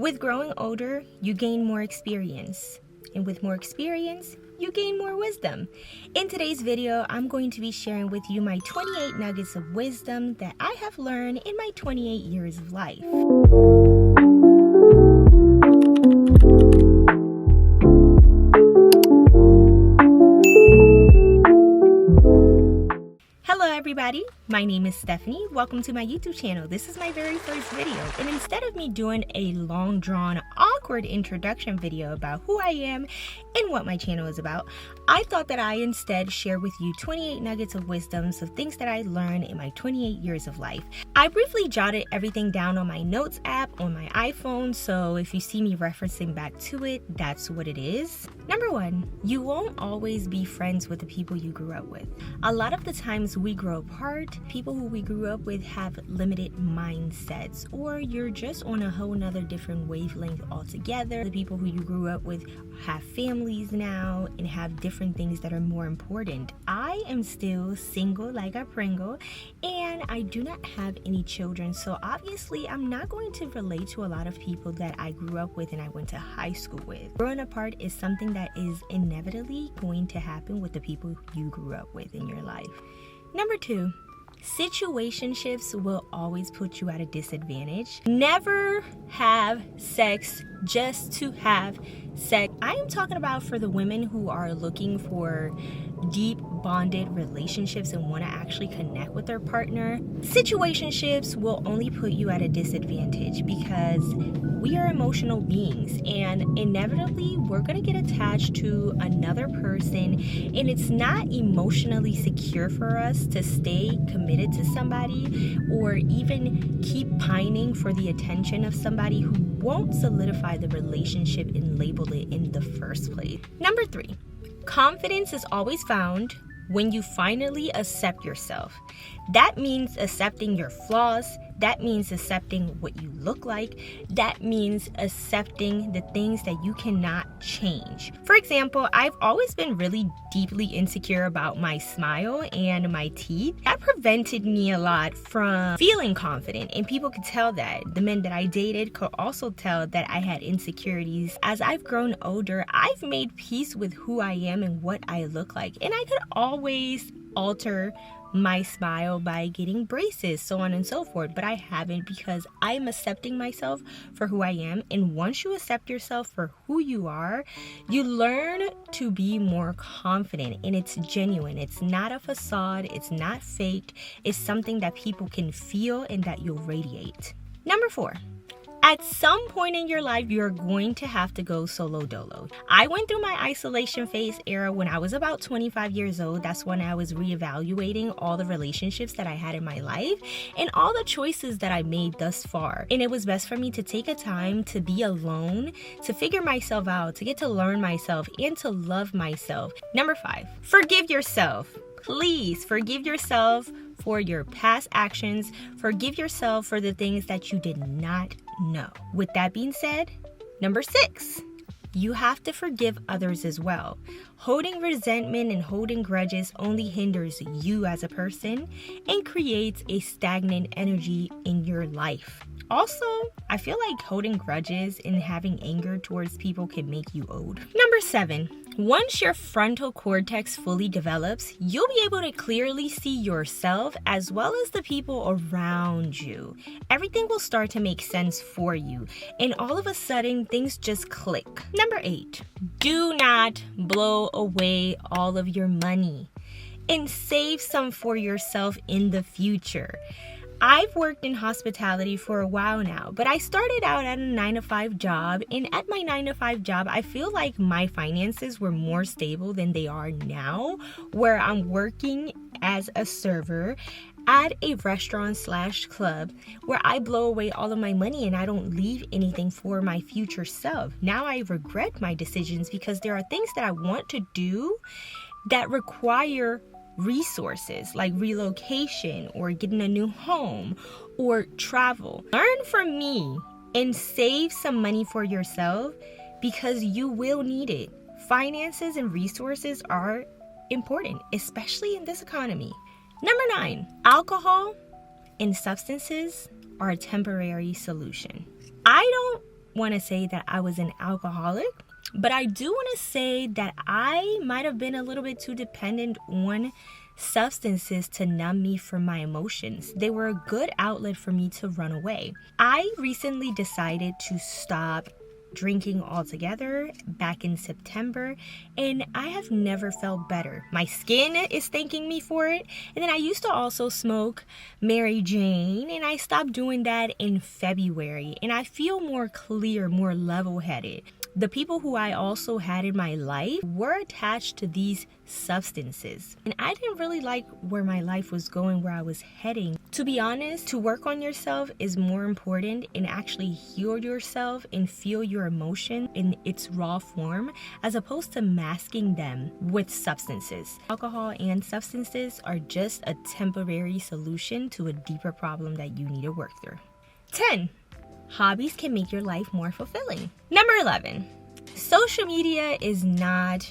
With growing older, you gain more experience. And with more experience, you gain more wisdom. In today's video, I'm going to be sharing with you my 28 nuggets of wisdom that I have learned in my 28 years of life. Hello everybody, my name is Stephany. Welcome to my YouTube channel. This is my very first video, and instead of me doing a long drawn awkward introduction video about who I am and what my channel is about, I thought that I instead share with you 28 nuggets of wisdoms of things that I learned in my 28 years of life. I briefly jotted everything down on my notes app on my iPhone, so if you see me referencing back to it, that's what it is. Number 1, you won't always be friends with the people you grew up with. A lot of the times we grow apart, people who we grew up with have limited mindsets, or you're just on a whole nother different wavelength altogether. The people who you grew up with have families now and have different things that are more important. I am still single like a Pringle, and I do not have any children, so obviously I'm not going to relate to a lot of people that I grew up with and I went to high school with. Growing apart is something that is inevitably going to happen with the people you grew up with in your life. Number 2, situationships will always put you at a disadvantage. Never have sex just to have sex. I am talking about for the women who are looking for deep bonded relationships and want to actually connect with their partner. Situationships will only put you at a disadvantage because we are emotional beings, and inevitably we're going to get attached to another person, and it's not emotionally secure for us to stay committed to somebody or even keep pining for the attention of somebody who won't solidify the relationship and label it in the first place. Number 3, confidence is always found when you finally accept yourself. That means accepting your flaws. That means accepting what you look like. That means accepting the things that you cannot change. For example, I've always been really deeply insecure about my smile and my teeth. That prevented me a lot from feeling confident, and people could tell that. The men that I dated could also tell that I had insecurities. As I've grown older, I've made peace with who I am and what I look like, and I could always alter my smile by getting braces, so on and so forth, but I haven't because I'm accepting myself for who I am. And once you accept yourself for who you are, you learn to be more confident, and it's genuine. It's not a facade, it's not faked, it's something that people can feel and that you'll radiate. Number 4, at some point in your life, you're going to have to go solo dolo. I went through my isolation phase era when I was about 25 years old. That's when I was reevaluating all the relationships that I had in my life and all the choices that I made thus far. And it was best for me to take a time to be alone, to figure myself out, to get to learn myself and to love myself. Number 5, forgive yourself. Please forgive yourself for your past actions. Forgive yourself for the things that you did not know. With that being said, number 6, you have to forgive others as well. Holding resentment and holding grudges only hinders you as a person and creates a stagnant energy in your life. Also, I feel like holding grudges and having anger towards people can make you old. Number 7, once your frontal cortex fully develops, you'll be able to clearly see yourself as well as the people around you. Everything will start to make sense for you, and all of a sudden, things just click. Number 8, do not blow away all of your money, and save some for yourself in the future. I've worked in hospitality for a while now, but I started out at a 9-to-5 job, and at my 9-to-5 job, I feel like my finances were more stable than they are now, where I'm working as a server at a restaurant/club where I blow away all of my money and I don't leave anything for my future self. Now I regret my decisions because there are things that I want to do that require resources like relocation or getting a new home or travel. Learn from me and save some money for yourself because you will need it. Finances and resources are important, especially in this economy. Number 9, alcohol and substances are a temporary solution. I don't want to say that I was an alcoholic, but I do want to say that I might have been a little bit too dependent on substances to numb me from my emotions. They were a good outlet for me to run away. I recently decided to stop drinking altogether back in September, and I have never felt better. My skin is thanking me for it. And then I used to also smoke Mary Jane, and I stopped doing that in February, and I feel more clear, more level-headed. The people who I also had in my life were attached to these substances, and I didn't really like where my life was going, where I was heading. To be honest, to work on yourself is more important and actually heal yourself and feel your emotion in its raw form, as opposed to masking them with substances. Alcohol and substances are just a temporary solution to a deeper problem that you need to work through. 10. Hobbies can make your life more fulfilling. Number 11. Social media is not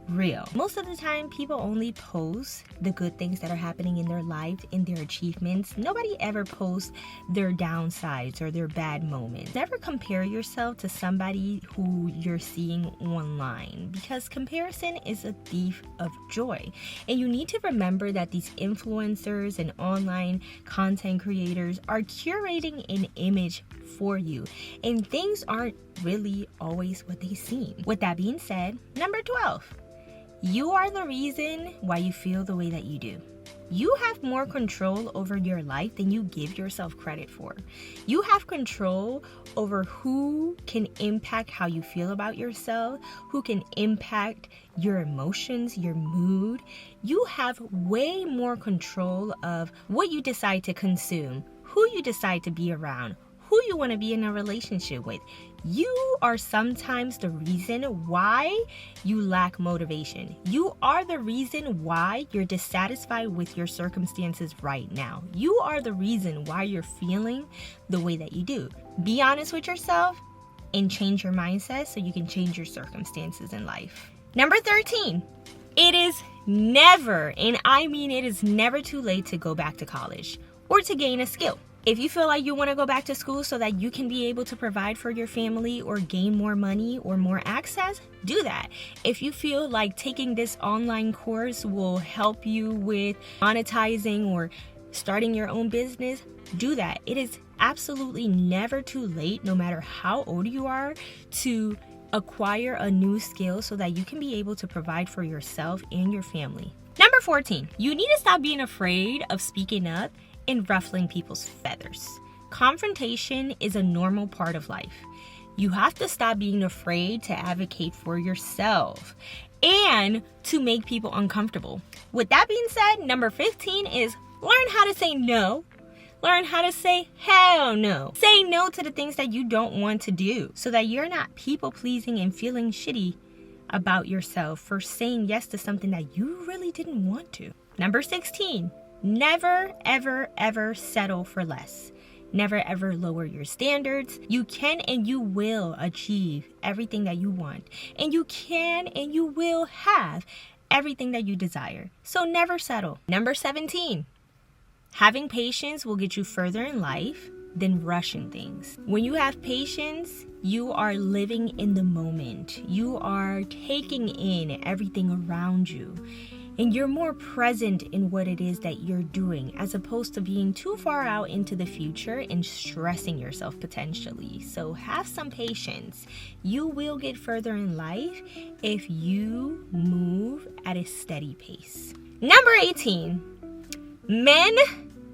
real. Most of the time, people only post the good things that are happening in their life, in their achievements. Nobody ever posts their downsides or their bad moments. Never compare yourself to somebody who you're seeing online, because comparison is a thief of joy. And you need to remember that these influencers and online content creators are curating an image for you, and things aren't really always what they seem. With that being said, number 12. You are the reason why you feel the way that you do. You have more control over your life than you give yourself credit for. You have control over who can impact how you feel about yourself, who can impact your emotions, your mood. You have way more control of what you decide to consume, who you decide to be around, who you want to be in a relationship with. You are sometimes the reason why you lack motivation. You are the reason why you're dissatisfied with your circumstances right now. You are the reason why you're feeling the way that you do. Be honest with yourself and change your mindset so you can change your circumstances in life. Number 13. It is never, and I mean it is never too late to go back to college or to gain a skill. If you feel like you want to go back to school so that you can be able to provide for your family or gain more money or more access, do that. If you feel like taking this online course will help you with monetizing or starting your own business, do that. It is absolutely never too late, no matter how old you are, to acquire a new skill so that you can be able to provide for yourself and your family. Number 14, you need to stop being afraid of speaking up and ruffling people's feathers. Confrontation is a normal part of life. You have to stop being afraid to advocate for yourself and to make people uncomfortable. With that being said, number 15 is learn how to say no. Learn how to say hell no. Say no to the things that you don't want to do so that you're not people pleasing and feeling shitty about yourself for saying yes to something that you really didn't want to. Number 16. Never, ever, ever settle for less. Never, ever lower your standards. You can and you will achieve everything that you want. And you can and you will have everything that you desire. So never settle. Number 17. Having patience will get you further in life than rushing things. When you have patience, you are living in the moment. You are taking in everything around you. And you're more present in what it is that you're doing, as opposed to being too far out into the future and stressing yourself potentially. So have some patience. You will get further in life if you move at a steady pace. Number 18, men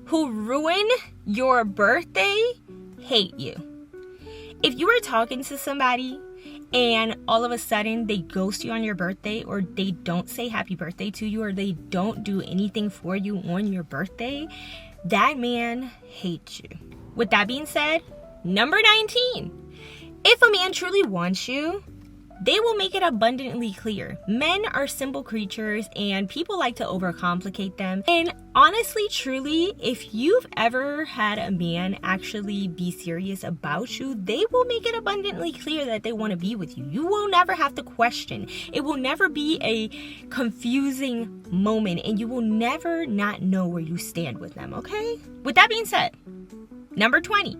who ruin your birthday hate you. If you are talking to somebody and all of a sudden they ghost you on your birthday, or they don't say happy birthday to you, or they don't do anything for you on your birthday, that man hates you. With that being said, number 19, if a man truly wants you, they will make it abundantly clear. Men are simple creatures and people like to overcomplicate them. And honestly, truly, if you've ever had a man actually be serious about you, they will make it abundantly clear that they want to be with you. You will never have to question. It will never be a confusing moment, and you will never not know where you stand with them, okay? With that being said, number 20,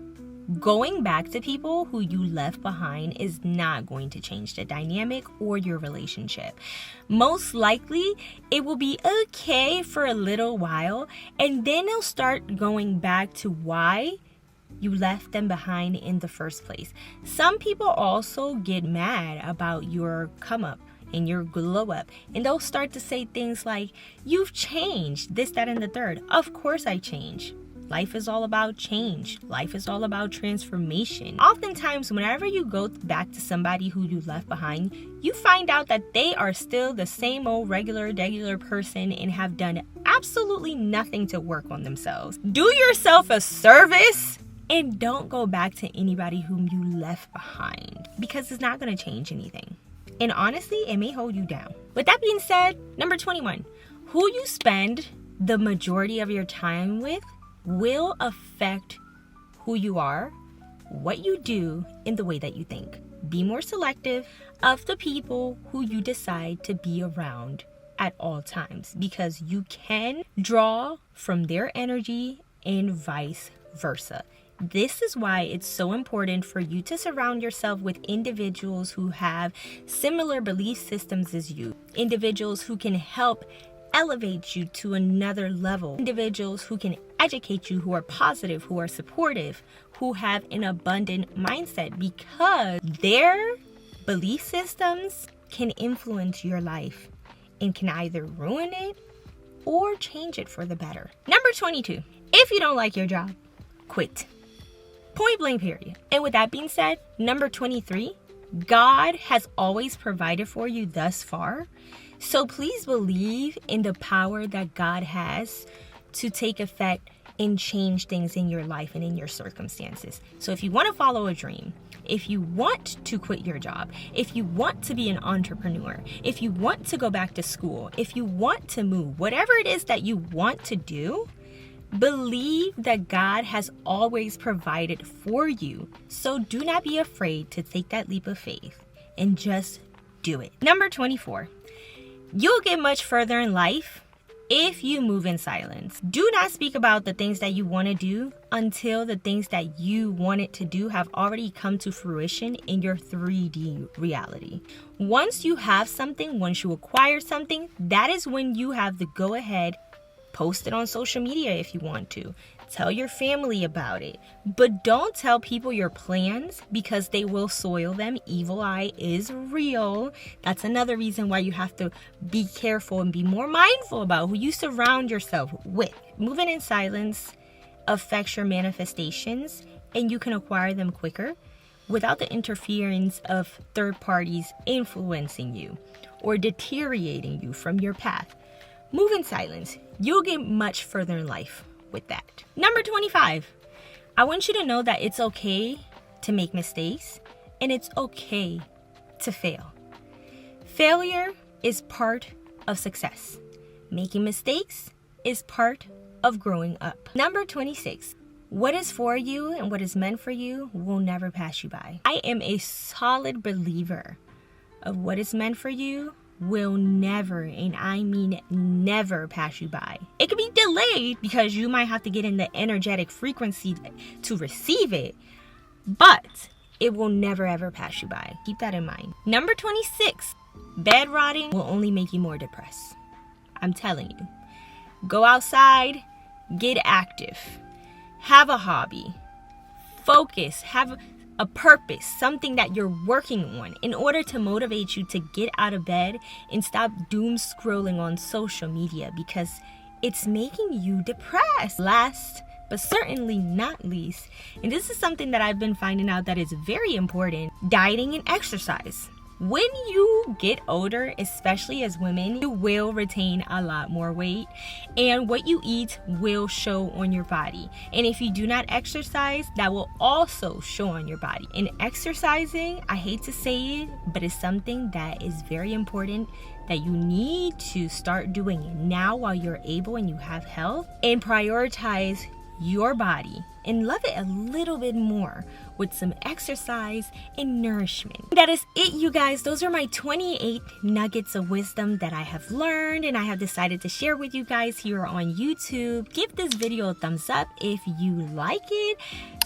Going back to people who you left behind is not going to change the dynamic or your relationship. Most likely, it will be okay for a little while, and then they'll start going back to why you left them behind in the first place. Some people also get mad about your come up and your glow up, and they'll start to say things like, you've changed, this, that, and the third. Of course I change. Life is all about change. Life is all about transformation. Oftentimes, whenever you go back to somebody who you left behind, you find out that they are still the same old regular person and have done absolutely nothing to work on themselves. Do yourself a service and don't go back to anybody whom you left behind, because it's not going to change anything. And honestly, it may hold you down. With that being said, number 21, who you spend the majority of your time with will affect who you are, what you do, and the way that you think. Be more selective of the people who you decide to be around at all times, because you can draw from their energy and vice versa. This is why it's so important for you to surround yourself with individuals who have similar belief systems as you, individuals who can help elevate you to another level, individuals who can educate you, who are positive, who are supportive, who have an abundant mindset, because their belief systems can influence your life and can either ruin it or change it for the better. Number 22, if you don't like your job, quit. Point blank, period. And with that being said, number 23, God has always provided for you thus far. So please believe in the power that God has to take effect and change things in your life and in your circumstances. So if you want to follow a dream, if you want to quit your job, if you want to be an entrepreneur, if you want to go back to school, if you want to move, whatever it is that you want to do, believe that God has always provided for you. So do not be afraid to take that leap of faith and just do it. Number 24, you'll get much further in life if you move in silence. Do not speak about the things that you want to do until the things that you wanted to do have already come to fruition in your 3D reality. Once you have something, once you acquire something, that is when you have the go ahead. Post it on social media if you want to. Tell your family about it. But don't tell people your plans, because they will soil them. Evil eye is real. That's another reason why you have to be careful and be more mindful about who you surround yourself with. Moving in silence affects your manifestations, and you can acquire them quicker without the interference of third parties influencing you or deteriorating you from your path. Move in silence. You'll get much further in life with that. Number 25, I want you to know that it's okay to make mistakes and it's okay to fail. Failure is part of success. Making mistakes is part of growing up. Number 26, what is for you and what is meant for you will never pass you by. I am a solid believer of what is meant for you will never, and I mean never, pass you by. It could be delayed because you might have to get in the energetic frequency to receive it, but it will never ever pass you by. Keep that in mind. Number 26, bed rotting will only make you more depressed. I'm telling you. Go outside, get active, have a hobby, focus, have a purpose, something that you're working on in order to motivate you to get out of bed and stop doom scrolling on social media, because it's making you depressed. Last but certainly not least, and this is something that I've been finding out that is very important, dieting and exercise. When you get older, especially as women, you will retain a lot more weight, and what you eat will show on your body. And if you do not exercise, that will also show on your body. And exercising, I hate to say it, but it's something that is very important that you need to start doing now while you're able and you have health, and prioritize your body and love it a little bit more with some exercise and nourishment. That is it, you guys. Those are my 28 nuggets of wisdom that I have learned and I have decided to share with you guys here on YouTube. Give this video a thumbs up if you like it.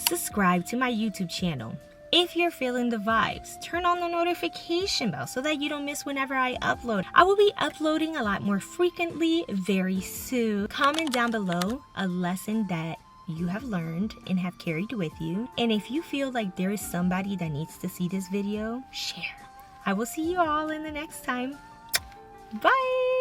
subscribe to my YouTube channel. If you're feeling the vibes, turn on the notification bell so that you don't miss whenever I upload. I will be uploading a lot more frequently very soon. Comment down below a lesson that you have learned and have carried with you. And if you feel like there is somebody that needs to see this video, share. I will see you all in the next time. Bye!